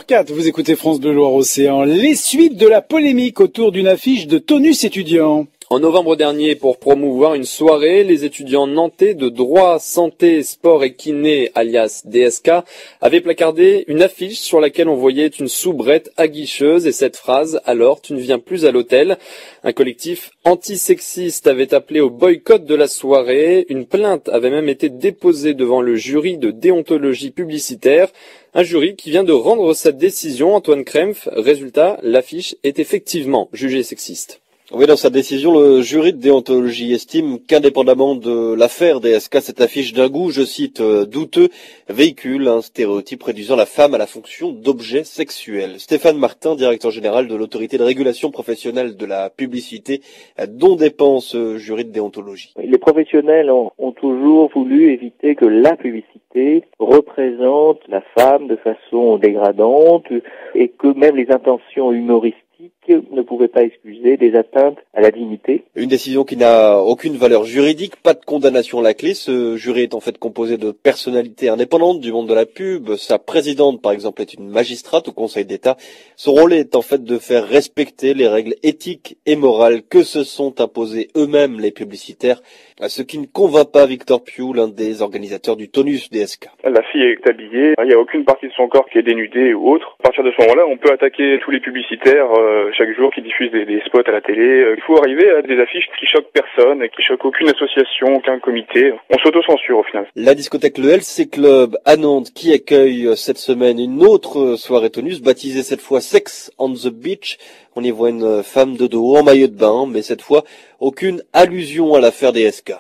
8h04, vous écoutez France Bleu Loire-Océan. Les suites de la polémique autour d'une affiche de tonus étudiant. En novembre dernier, pour promouvoir une soirée, les étudiants nantais de droit, santé, sport et kiné, alias DSK, avaient placardé une affiche sur laquelle on voyait une soubrette aguicheuse et cette phrase « Alors, tu ne viens plus à l'hôtel ». Un collectif antisexiste avait appelé au boycott de la soirée. Une plainte avait même été déposée devant le jury de déontologie publicitaire. Un jury qui vient de rendre sa décision, Antoine Krempf. Résultat, l'affiche est effectivement jugée sexiste. Oui, dans sa décision, le jury de déontologie estime qu'indépendamment de l'affaire DSK, cette affiche d'un goût, je cite, douteux, véhicule un stéréotype réduisant la femme à la fonction d'objet sexuel. Stéphane Martin, directeur général de l'autorité de régulation professionnelle de la publicité, dont dépend ce jury de déontologie. Les professionnels ont toujours voulu éviter que la publicité représente la femme de façon dégradante et que même les intentions humoristiques ne pouvait pas excuser des atteintes à la dignité. Une décision qui n'a aucune valeur juridique, pas de condamnation à la clé. Ce jury est en fait composé de personnalités indépendantes du monde de la pub. Sa présidente, par exemple, est une magistrate au Conseil d'État. Son rôle est en fait de faire respecter les règles éthiques et morales que se sont imposées eux-mêmes les publicitaires, ce qui ne convainc pas Victor Piou, l'un des organisateurs du Tonus DSK. La fille est habillée, il n'y a aucune partie de son corps qui est dénudée ou autre. À partir de ce moment-là, on peut attaquer tous les publicitaires chaque jour qui diffusent des spots à la télé. Il faut arriver à des affiches qui choquent personne, qui choquent aucune association, aucun comité. On s'auto-censure au final. La discothèque Le LC Club à Nantes qui accueille cette semaine une autre soirée Tonus, baptisée cette fois Sex on the Beach. On y voit une femme de dos en maillot de bain, mais cette fois aucune allusion à l'affaire DSK.